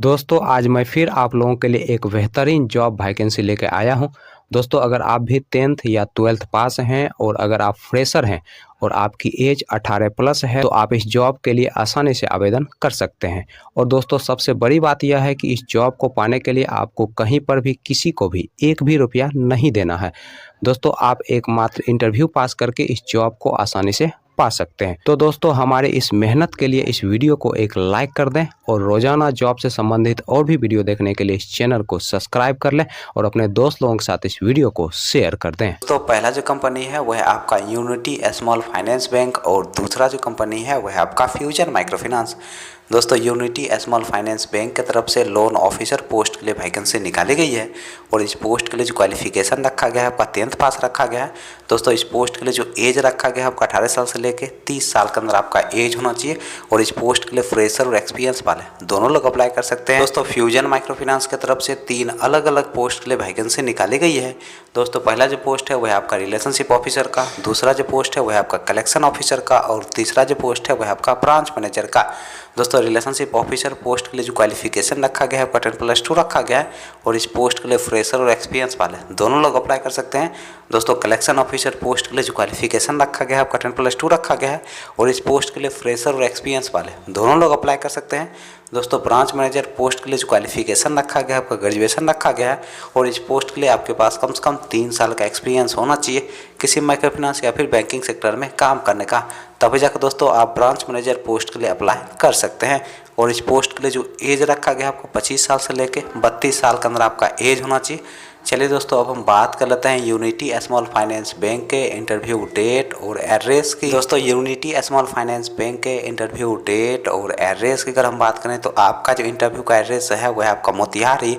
दोस्तों आज मैं फिर आप लोगों के लिए एक बेहतरीन जॉब वैकेंसी लेके आया हूं। दोस्तों अगर आप भी 10th या 12th पास हैं और अगर आप फ्रेशर हैं और आपकी एज 18 प्लस है तो आप इस जॉब के लिए आसानी से आवेदन कर सकते हैं। और दोस्तों सबसे बड़ी बात यह है कि इस जॉब को पाने के लिए आपको कहीं पर भी किसी को भी एक भी रुपया नहीं देना है। दोस्तों आप एकमात्र इंटरव्यू पास करके इस जॉब को आसानी से पा सकते हैं। तो दोस्तों हमारे इस मेहनत के लिए इस वीडियो को एक लाइक कर दें और रोजाना जॉब से संबंधित और भी वीडियो देखने के लिए इस चैनल को सब्सक्राइब कर लें और अपने दोस्त लोगों के साथ इस वीडियो को शेयर कर दें। तो पहला जो कंपनी है वह है आपका यूनिटी स्मॉल फाइनेंस बैंक और दूसरा जो कंपनी है वह है आपका फ्यूजन माइक्रो फाइनेंस। दोस्तों यूनिटी स्मॉल फाइनेंस बैंक की तरफ से लोन ऑफिसर पोस्ट के लिए वैकेंसी निकाली गई है और इस पोस्ट के लिए जो क्वालिफिकेशन रखा गया है आपका 10th पास रखा गया है। दोस्तों इस पोस्ट के लिए जो एज रखा गया है आपका 18 साल से लेके 30 साल के अंदर आपका एज होना चाहिए और इस पोस्ट के लिए फ्रेशर और एक्सपीरियंस वाले दोनों लोग अप्लाई कर सकते हैं। दोस्तों फ्यूजन माइक्रो फाइनेंस की तरफ से 3 अलग अलग पोस्ट के लिए वैकेंसी निकाली गई है। दोस्तों पहला जो पोस्ट है वह आपका रिलेशनशिप ऑफिसर का, दूसरा जो पोस्ट है वह आपका कलेक्शन ऑफिसर का और तीसरा जो पोस्ट है वह आपका ब्रांच मैनेजर का। दोस्तों रिलेशनशिप ऑफिसर पोस्ट के लिए जो क्वालिफिकेशन रखा गया है आपका 10+2 रखा गया है और इस पोस्ट के लिए फ्रेशर और एक्सपीरियंस वाले दोनों लोग अप्लाई कर सकते हैं। दोस्तों कलेक्शन ऑफिसर पोस्ट के लिए जो क्वालिफिकेशन रखा गया है आपका 10+2 रखा गया है और इस पोस्ट के लिए फ्रेशर और एक्सपीरियंस वाले दोनों लोग अप्लाई कर सकते हैं। दोस्तों ब्रांच मैनेजर पोस्ट के लिए जो क्वालिफिकेशन रखा गया है आपका ग्रेजुएशन रखा गया है और इस पोस्ट के लिए आपके पास कम से कम 3 साल का एक्सपीरियंस होना चाहिए किसी माइक्रो फाइनेंस या फिर बैंकिंग सेक्टर में काम करने का, तभी जाकर दोस्तों आप ब्रांच मैनेजर पोस्ट के लिए अप्लाई कर सकते हैं। और इस पोस्ट के लिए जो एज रखा गया है आपको 25 साल से लेके 32 साल के अंदर आपका एज होना चाहिए। चलिए दोस्तों अब हम बात कर लेते हैं यूनिटी स्मॉल फाइनेंस बैंक के इंटरव्यू डेट और एड्रेस की। दोस्तों यूनिटी स्मॉल फाइनेंस बैंक के इंटरव्यू डेट और एड्रेस की अगर हम बात करें तो आपका जो इंटरव्यू का एड्रेस है वह आपका मोतिहारी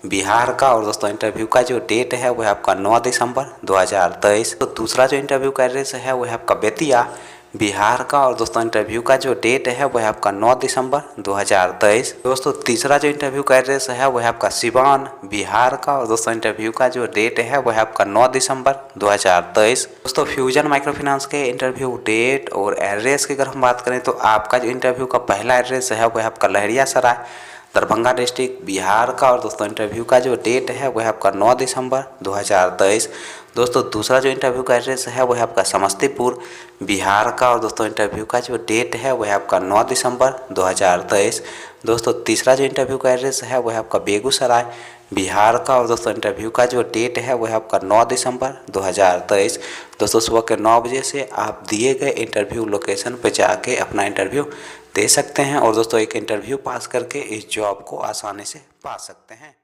बिहार का और दोस्तों इंटरव्यू का जो डेट है वह आपका 9 दिसंबर 2023। तो दूसरा जो इंटरव्यू का एड्रेस है वह आपका बेतिया बिहार का और दोस्तों इंटरव्यू का जो डेट है वह आपका 9 दिसंबर 2023। दोस्तों तीसरा जो इंटरव्यू का एड्रेस है वह आपका सिवान बिहार का और दोस्तों इंटरव्यू का जो डेट है वह आपका 9 दिसंबर 2023। दोस्तों फ्यूजन माइक्रो फाइनेंस के इंटरव्यू डेट और एड्रेस की अगर हम बात करें तो आपका जो इंटरव्यू का पहला एड्रेस है वह आपका लहरियासराय दरभंगा डिस्ट्रिक्ट बिहार का और दोस्तों इंटरव्यू का जो डेट है वह आपका 9 दिसंबर 2023। दोस्तों दूसरा जो इंटरव्यू का एड्रेस है वह आपका समस्तीपुर बिहार का और दोस्तों इंटरव्यू का जो डेट है वह आपका 9 दिसंबर 2023। दोस्तों तीसरा जो इंटरव्यू का एड्रेस है वह आपका बेगूसराय बिहार का और दोस्तों इंटरव्यू का जो डेट है वह आपका 9 दिसंबर 2023। दोस्तों सुबह के 9 बजे से आप दिए गए इंटरव्यू लोकेशन पर जाके अपना इंटरव्यू दे सकते हैं और दोस्तों एक इंटरव्यू पास करके इस जॉब को आसानी से पा सकते हैं।